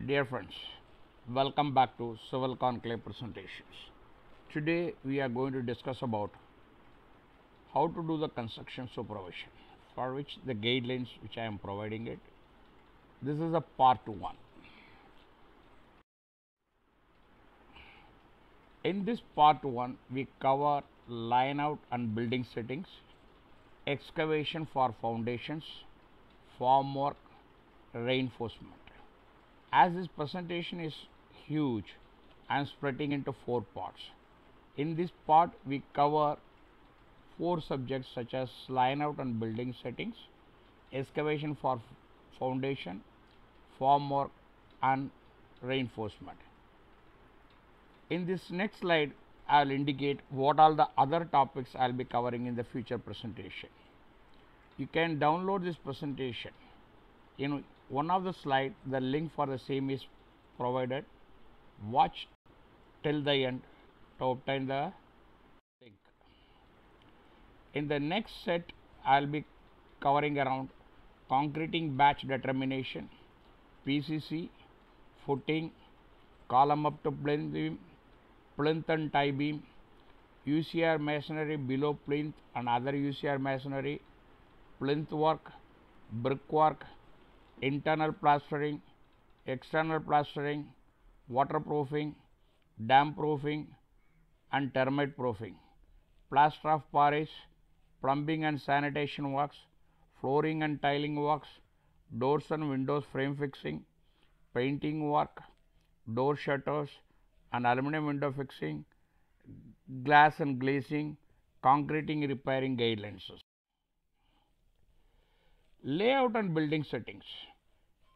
Dear friends, welcome back to Civil Conclave presentations. Today we are going to discuss about how to do the construction supervision, for which the guidelines which I am providing it. This is a part 1. In this part 1 we cover line out and building settings, excavation for foundations, formwork, reinforcement. As this presentation is huge, I am splitting into 4 parts. In this part we cover 4 subjects such as line out and building settings, excavation for foundation, formwork and reinforcement. In this next slide I will indicate what all the other topics I will be covering in the future presentation. You can download this presentation. In one of the slides the link for the same is provided. Watch till the end to obtain the link. In the next set I will be covering around concreting batch determination, PCC, footing, column up to plinth beam, plinth and tie beam, UCR masonry below plinth and other UCR masonry, plinth work, brickwork, internal plastering, external plastering, waterproofing, damp proofing and termite proofing, plaster of Paris, plumbing and sanitation works, flooring and tiling works, doors and windows frame fixing, painting work, door shutters and aluminum window fixing, glass and glazing, concreting repairing guidelines. Layout and building settings.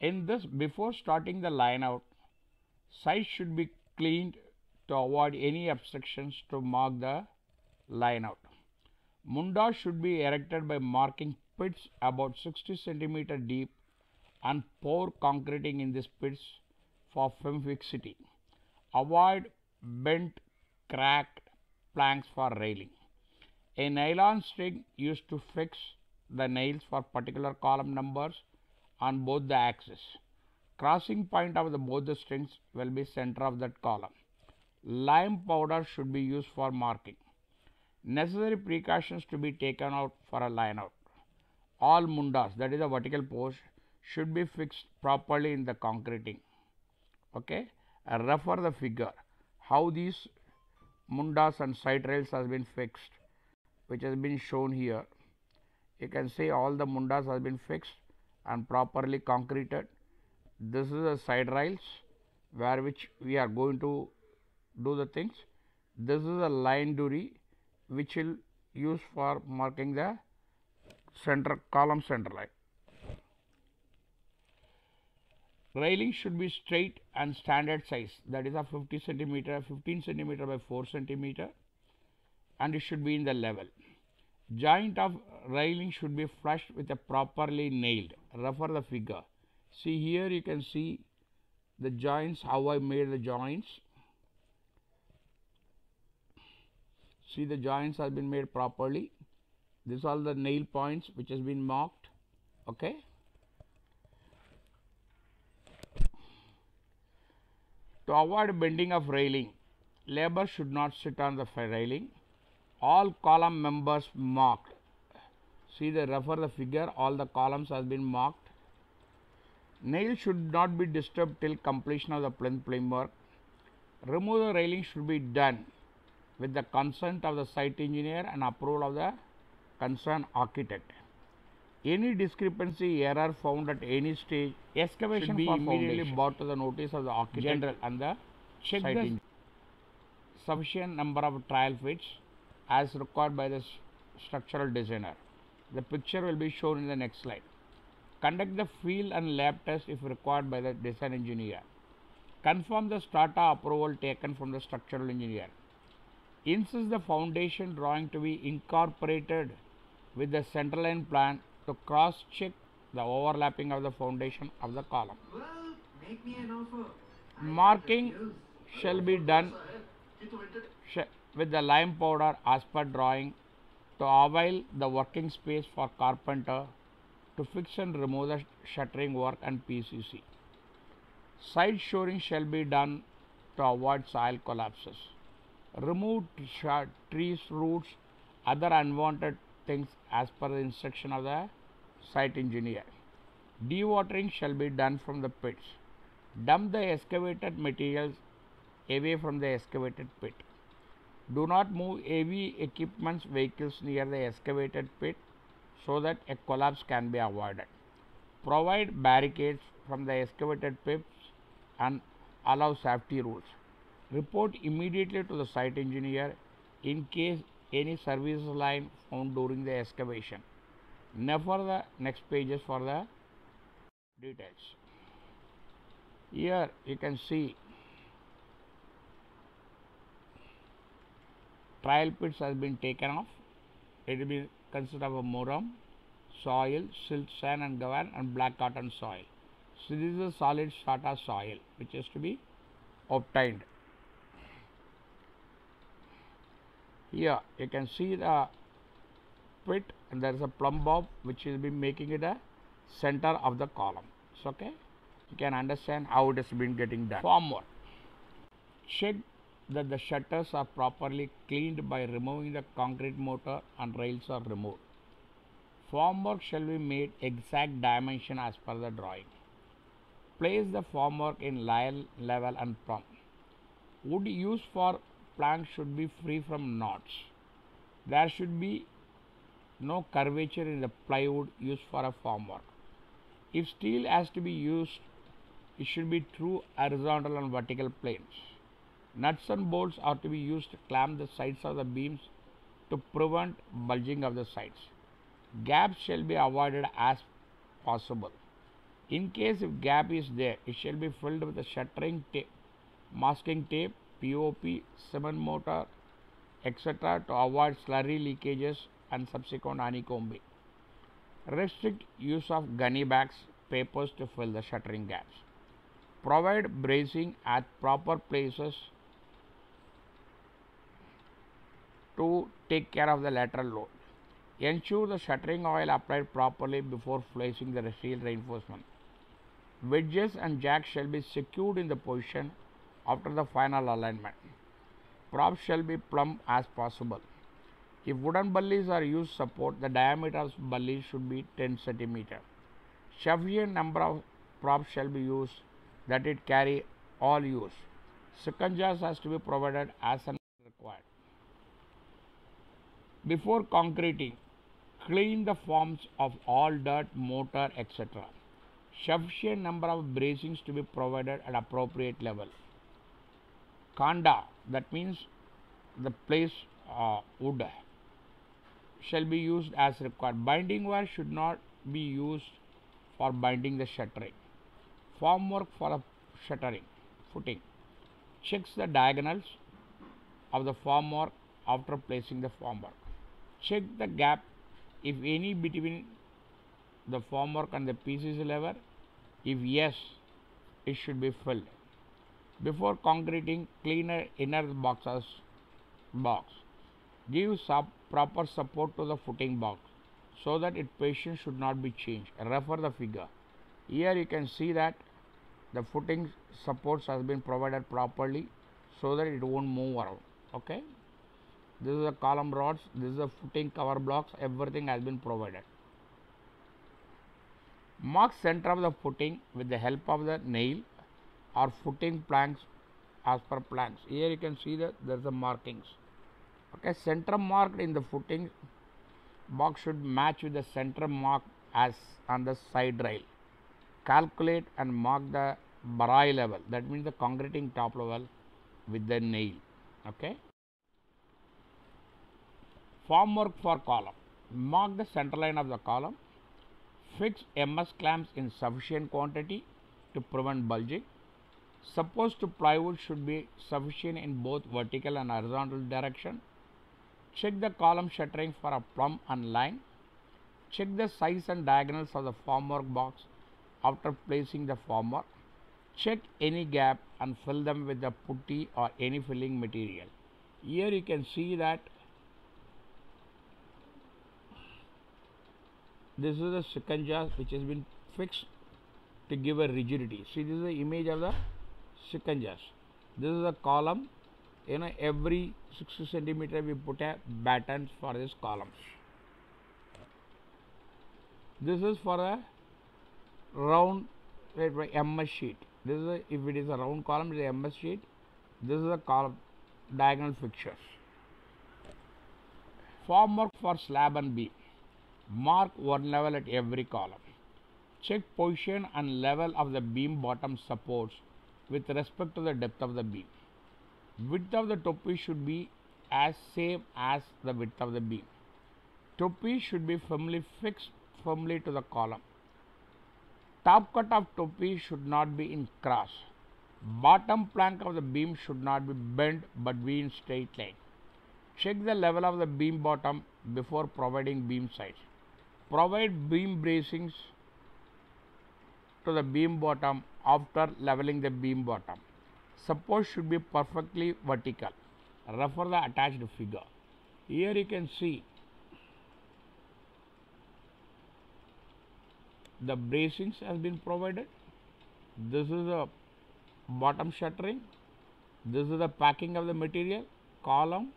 In this, before starting the line out, sites should be cleaned to avoid any obstructions to mark the line out. Mundas should be erected by marking pits about 60 cm deep and pour concreting in these pits for firm fixity. Avoid bent, cracked planks for railing. A nylon string used to fix the nails for particular column numbers on both the axes. Crossing point of both the strings will be center of that column. Lime powder should be used for marking. Necessary precautions to be taken out for a line out. All mundas, that is a vertical post, should be fixed properly in the concreting. Okay, refer the figure how these mundas and side rails has been fixed, which has been shown here. You can see all the mundas has been fixed and properly concreted. This is the side rails where which we are going to do the things. This is a line duri which will use for marking the center column center line. Railing should be straight and standard size, that is a 15 cm by 4 cm, and it should be in the level. Joint of railing should be flush with a properly nailed. Refer the figure. See here you can see the joints, how I made the joints. See the joints have been made properly. These are the nail points which has been marked. Okay. To avoid bending of railing, labor should not sit on the railing. All column members marked. See the refer the figure, all the columns has been marked. Nails should not be disturbed till completion of the plinth beam work. Remove the railing should be done with the consent of the site engineer and approval of the concerned architect. Any discrepancy, error found at any stage, excavation should be immediately brought to the notice of the architect general and the site engineer. Sufficient number of trial fits as required by the structural designer. The picture will be shown in the next slide. Conduct the field and lab test if required by the design engineer. Confirm the strata approval taken from the structural engineer. Insist the foundation drawing to be incorporated with the centerline plan to cross check the overlapping of the foundation of the column. Well, make me an offer. Marking shall be done with the lime powder as per drawing to avail the working space for carpenter to fix and remove the shuttering work and PCC. Side shoring shall be done to avoid soil collapses. Remove trees, roots, other unwanted things as per the instruction of the site engineer. Dewatering shall be done from the pits. Dump the excavated materials away from the excavated pit. Do not move heavy equipments vehicles near the excavated pit so that a collapse can be avoided. Provide barricades from the excavated pits and allow safety rules. Report immediately to the site engineer in case any service line found during the excavation. Refer the next pages for the details. Here you can see trial pits has been taken off. It will be consist of a muram, soil, silt sand and gravel and black cotton soil. So this is a solid strata soil which is to be obtained. Here you can see the pit and there is a plumb bob which will be making it a center of the column. So, okay, you can understand how it has been getting done. Formwork. Check that the shutters are properly cleaned by removing the concrete mortar and rails are removed. Formwork shall be made exact dimension as per the drawing. Place the formwork in line, level and plumb. Wood used for planks should be free from knots. There should be no curvature in the plywood used for a formwork. If steel has to be used, it should be true horizontal and vertical planes. Nuts and bolts are to be used to clamp the sides of the beams to prevent bulging of the sides. Gaps shall be avoided as possible. In case if gap is there, it shall be filled with the shuttering tape, masking tape, POP, cement mortar, etc. to avoid slurry leakages and subsequent honeycombing. Restrict use of gunny bags, papers to fill the shuttering gaps. Provide bracing at proper places to take care of the lateral load. Ensure the shuttering oil applied properly before placing the steel reinforcement. Wedges and jacks shall be secured in the position after the final alignment. Props shall be plumb as possible. If wooden bullies are used support, the diameter of bullies should be 10 cm. Sufficient number of props shall be used that it carry all use. Second has to be provided as and required. Before concreting, clean the forms of all dirt, mortar, etc. Sufficient number of bracings to be provided at appropriate level. Kanda, that means the place wood, shall be used as required. Binding wire should not be used for binding the shuttering. Formwork for a shuttering footing. Checks the diagonals of the formwork after placing the formwork. Check the gap, if any, between the formwork and the PCC lever. If yes, it should be filled. Before concreting, clean inner box. Give proper support to the footing box so that its position should not be changed. Refer the figure. Here you can see that the footing supports has been provided properly so that it won't move around. Okay. This is the column rods, this is the footing cover blocks, everything has been provided. Mark center of the footing with the help of the nail or footing planks as per planks. Here you can see that there is the markings. Okay, center marked in the footing box should match with the center mark as on the side rail. Calculate and mark the barai level, that means the concreting top level, with the nail. Okay. Formwork for column. Mark the center line of the column. Fix MS clamps in sufficient quantity to prevent bulging. Supposed to plywood should be sufficient in both vertical and horizontal direction. Check the column shuttering for a plumb and line. Check the size and diagonals of the formwork box after placing the formwork. Check any gap and fill them with the putty or any filling material. Here you can see that this is the second jaw which has been fixed to give a rigidity. See, this is the image of the shikanjas. This is a column. Every 60 centimeter we put a battens for these columns. This is for a round MS sheet. This is if it is a round column, it is a MS sheet. This is a column diagonal fixtures. Formwork for slab and beam. Mark one level at every column. Check position and level of the beam bottom supports with respect to the depth of the beam. Width of the toppy should be as same as the width of the beam. Toppy should be firmly fixed to the column. Top cut of toppy should not be in cross. Bottom plank of the beam should not be bent but be in straight line. Check the level of the beam bottom before providing beam sides. Provide beam bracings to the beam bottom after leveling the beam bottom. Support should be perfectly vertical. Refer the attached figure. Here you can see the bracings has been provided. This is the bottom shuttering. This is the packing of the material, column.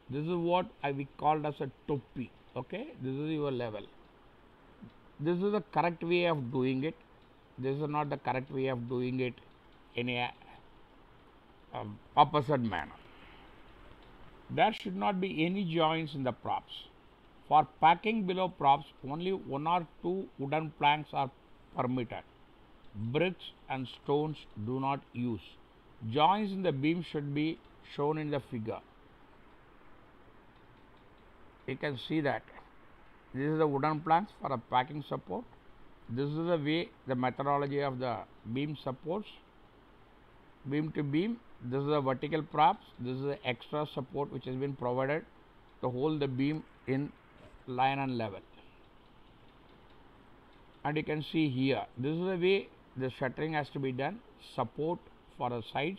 This is what we called as a toppy. Okay, this is your level. This is the correct way of doing it. This is not the correct way of doing it in a opposite manner. There should not be any joints in the props. For packing below props, only 1 or 2 wooden planks are permitted. Bricks and stones do not use. Joints in the beam should be shown in the figure. You can see that this is the wooden planks for a packing support. This is the way the methodology of the beam supports, beam to beam. This is the vertical props. This is the extra support which has been provided to hold the beam in line and level. And you can see here, this is the way the shuttering has to be done. Support for the sides,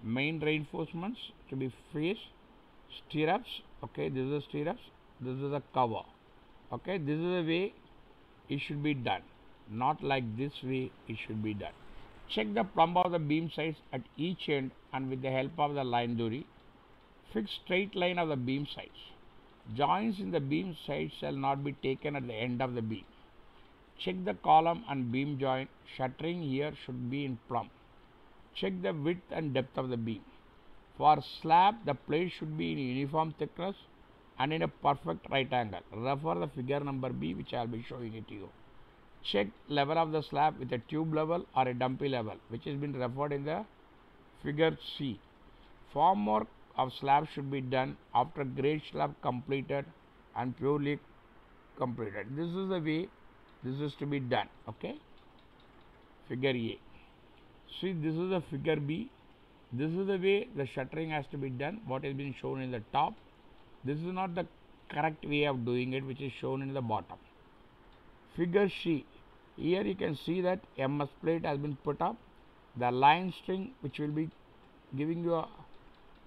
main reinforcements to be faced, stirrups. Okay, this is the stirrups. This is the cover. Okay, this is the way it should be done, not like this way it should be done. Check the plumb of the beam sides at each end and with the help of the line duri, fix straight line of the beam sides. Joints in the beam sides shall not be taken at the end of the beam. Check the column and beam joint. Shuttering here should be in plumb. Check the width and depth of the beam. For slab, the plate should be in uniform thickness and in a perfect right angle. Refer the figure number B, which I will be showing it to you. Check level of the slab with a tube level or a dumpy level, which has been referred in the figure C. Formwork of slab should be done after grade slab completed and purely completed. This is the way this is to be done. Okay, figure A. See, this is the figure B. This is the way the shuttering has to be done, what has been shown in the top. This is not the correct way of doing it, which is shown in the bottom. Figure C. Here you can see that MS plate has been put up. The line string which will be giving you a,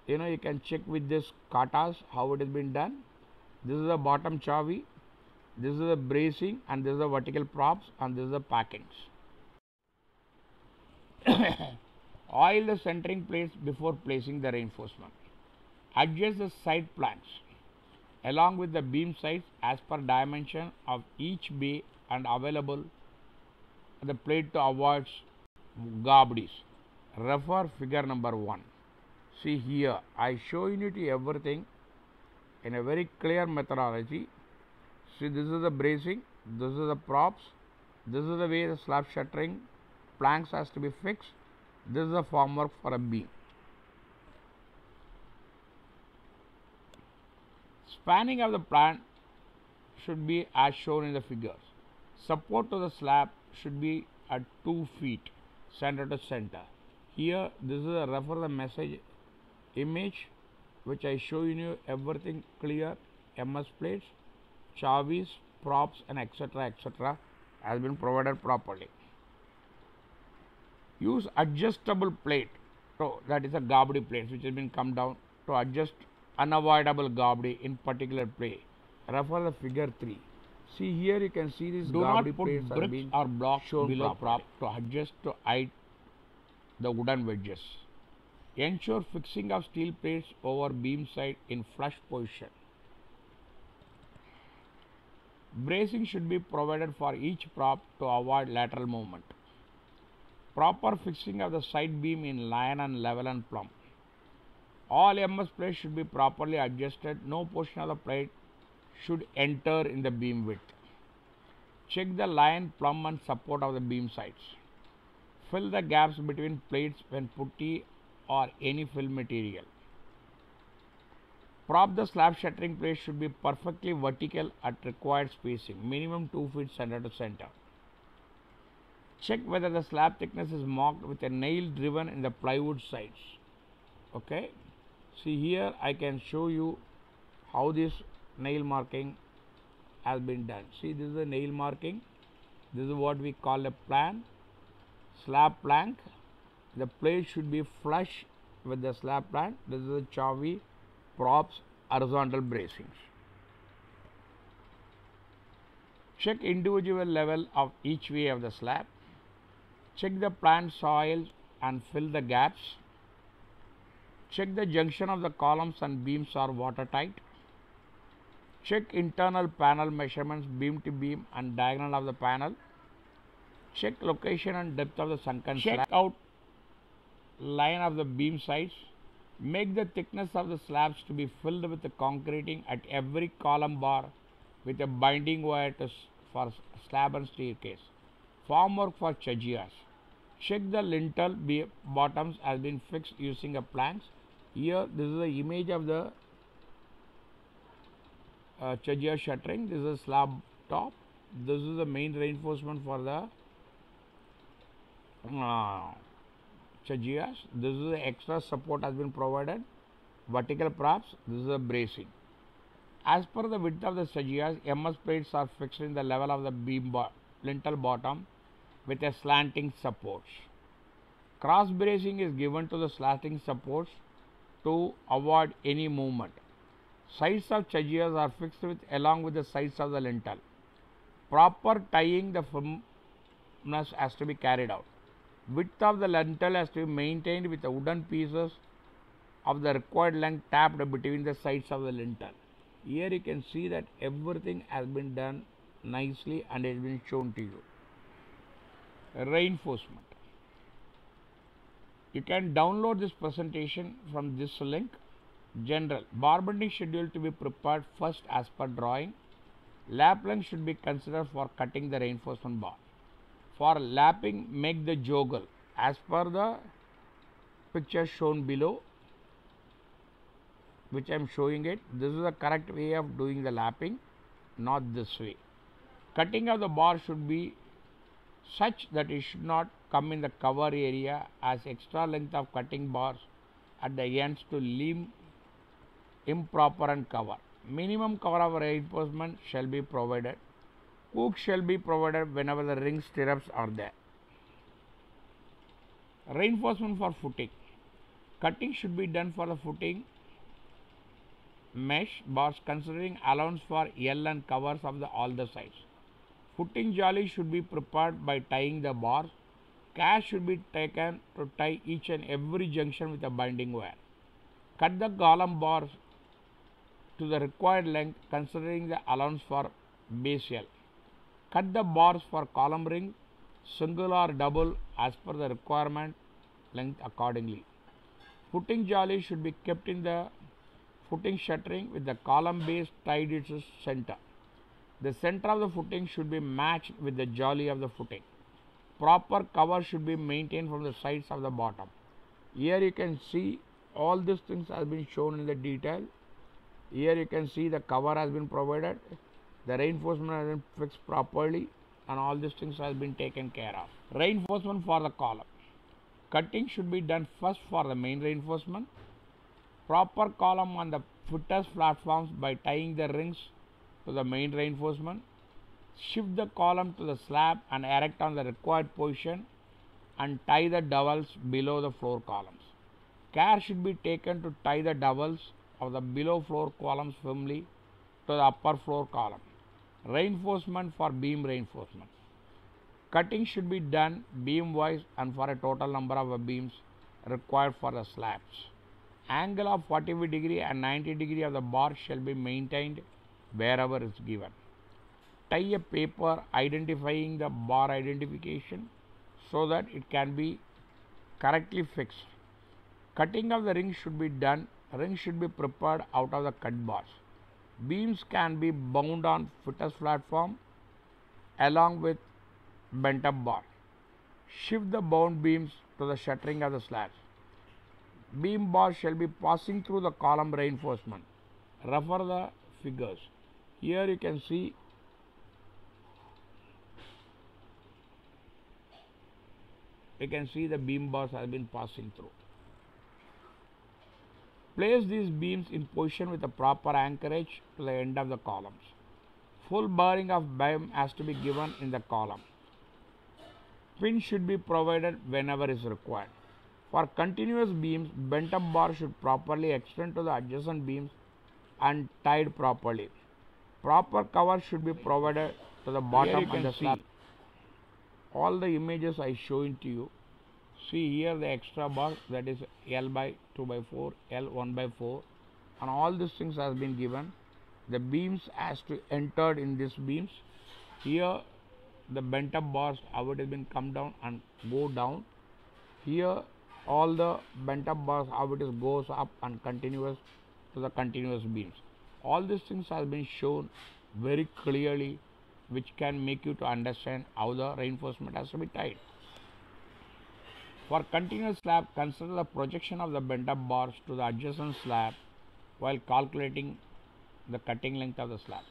you can check with this katas how it has been done. This is the bottom chavi. This is the bracing and this is the vertical props and this is the packings. Oil the centering plates before placing the reinforcement. Adjust the side planks along with the beam sides as per dimension of each bay and available the plate to avoid garbage. Refer figure number 1. See here, I show you everything in a very clear methodology. See, this is the bracing, this is the props, this is the way the slab shuttering planks has to be fixed. This is the formwork for a beam. Spanning of the plant should be as shown in the figures. Support to the slab should be at 2 feet center to center. Here, this is a refer the message image which I show you everything clear. MS plates, chavis, props and etc has been provided properly. Use adjustable plate, so that is a garbage plate which has been come down to adjust unavoidable garbage in particular plate. Refer the figure 3. See here you can see these Do not garbage put plates are bricks being or blocks shown below prop properly. to adjust to height the wooden wedges. Ensure fixing of steel plates over beam side in flush position. Bracing should be provided for each prop to avoid lateral movement. Proper fixing of the side beam in line and level and plumb. All MS plates should be properly adjusted. No portion of the plate should enter in the beam width. Check the line, plumb and support of the beam sides. Fill the gaps between plates when putty or any fill material. Prop the slab shuttering plate should be perfectly vertical at required spacing, minimum 2 feet center to center. Check whether the slab thickness is marked with a nail driven in the plywood sides. Okay, see here I can show you how this nail marking has been done. See, this is a nail marking. This is what we call a plan, slab plank. The plate should be flush with the slab plank. This is a Chavi props horizontal bracings. Check individual level of each way of the slab. Check the plant soils and fill the gaps. Check the junction of the columns and beams are watertight. Check internal panel measurements beam to beam and diagonal of the panel. Check location and depth of the sunken slab. Check out line of the beam sides. Make the thickness of the slabs to be filled with the concreting at every column bar with a binding wire for slab and staircase. Formwork for chagias. Check the lintel bottoms has been fixed using a planks. Here this is the image of the chajia shuttering. This is a slab top. This is the main reinforcement for the chajias. This is the extra support has been provided. Vertical props. This is a bracing. As per the width of the chajias, MS plates are fixed in the level of the beam lintel bottom with a slanting supports. Cross bracing is given to the slanting supports to avoid any movement. Sides of chajias are fixed along with the sides of the lintel. Proper tying the firmness has to be carried out. Width of the lintel has to be maintained with the wooden pieces of the required length tapped between the sides of the lintel. Here you can see that everything has been done nicely and has been shown to you. Reinforcement. You can download this presentation from this link. General. Bar bending schedule to be prepared first as per drawing. Lap length should be considered for cutting the reinforcement bar. For lapping, make the joggle as per the picture shown below, which I am showing it. This is the correct way of doing the lapping, not this way. Cutting of the bar should be such that it should not come in the cover area, as extra length of cutting bars at the ends to leave improper and cover. Minimum cover of reinforcement shall be provided. Hook shall be provided whenever the ring stirrups are there. Reinforcement for footing. Cutting should be done for the footing mesh bars considering allowance for L and covers of all the sides. Footing jolly should be prepared by tying the bars. Care should be taken to tie each and every junction with a binding wire. Cut the column bars to the required length considering the allowance for base L. Cut the bars for column ring, single or double as per the requirement length accordingly. Footing jolly should be kept in the footing shuttering with the column base tied its center. The center of the footing should be matched with the jolly of the footing. Proper cover should be maintained from the sides of the bottom. Here you can see all these things have been shown in the detail. Here you can see the cover has been provided, the reinforcement has been fixed properly, and all these things has been taken care of. Reinforcement for the column. Cutting should be done first for the main reinforcement. Proper column on the footers platforms by tying the rings to the main reinforcement. Shift the column to the slab and erect on the required position and tie the dowels below the floor columns. Care should be taken to tie the dowels of the below floor columns firmly to the upper floor column. Reinforcement for beam reinforcement. Cutting should be done beam wise and for a total number of beams required for the slabs. Angle of 45 degree and 90 degree of the bar shall be maintained wherever is given. Tie a paper identifying the bar identification so that it can be correctly fixed. Cutting of the ring should be done. Ring should be prepared out of the cut bars. Beams can be bound on fitters platform along with bent up bar. Shift the bound beams to the shuttering of the slabs. Beam bar shall be passing through the column reinforcement. Refer the figures. Here you can see the beam bars have been passing through. Place these beams in position with a proper anchorage to the end of the columns. Full bearing of beam has to be given in the column. Pin should be provided whenever is required. For continuous beams, bent up bar should properly extend to the adjacent beams and tied properly. Proper cover should be provided to the bottom and the slab. All the images I showing to you. See here the extra bar, that is L by 2 by 4, L 1 by 4, and all these things has been given. The beams has to entered in these beams. Here the bent up bars, how it has been come down and go down. Here all the bent up bars, how it is goes up and continuous to the continuous beams. All these things have been shown very clearly, which can make you to understand how the reinforcement has to be tied. For continuous slab, consider the projection of the bent up bars to the adjacent slab while calculating the cutting length of the slab.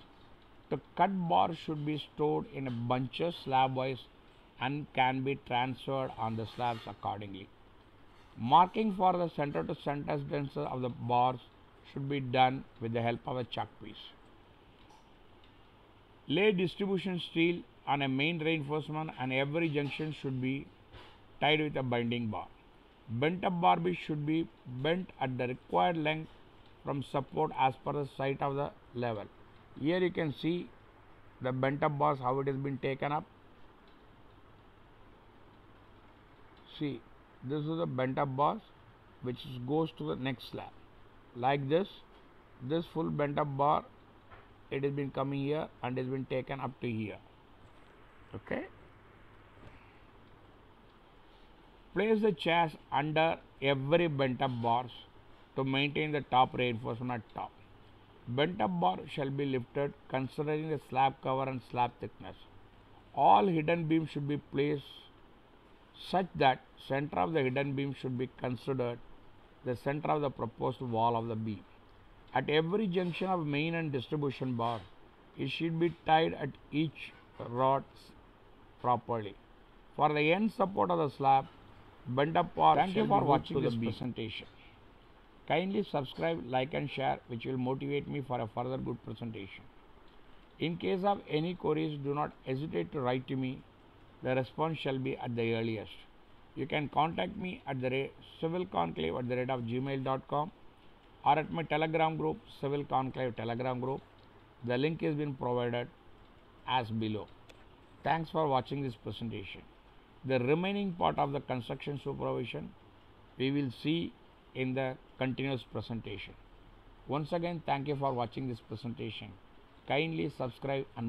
The cut bar should be stored in bunches slab-wise and can be transferred on the slabs accordingly. Marking for the center to center distance of the bars should be done with the help of a chalk piece. Lay distribution steel on a main reinforcement and every junction should be tied with a binding bar. Bent up bar should be bent at the required length from support as per the height of the level. Here you can see the bent up bars, how it has been taken up. See, this is the bent up bars which goes to the next slab. Like this full bent up bar, it has been coming here and has been taken up to here. Okay. Place the chairs under every bent up bars to maintain the top reinforcement at top. Bent up bar shall be lifted considering the slab cover and slab thickness. All hidden beams should be placed such that center of the hidden beam should be considered the center of the proposed wall of the beam. At every junction of main and distribution bar, it should be tied at each rod properly. For the end support of the slab, bent up bar. Thank you for watching this presentation. Kindly subscribe, like and share, which will motivate me for a further good presentation. In case of any queries, do not hesitate to write to me. The response shall be at the earliest. You can contact me at the civilconclave@gmail.com or at my Telegram group, Civil Conclave Telegram group. The link has been provided as below. Thanks for watching this presentation. The remaining part of the construction supervision we will see in the continuous presentation. Once again, thank you for watching this presentation. Kindly subscribe and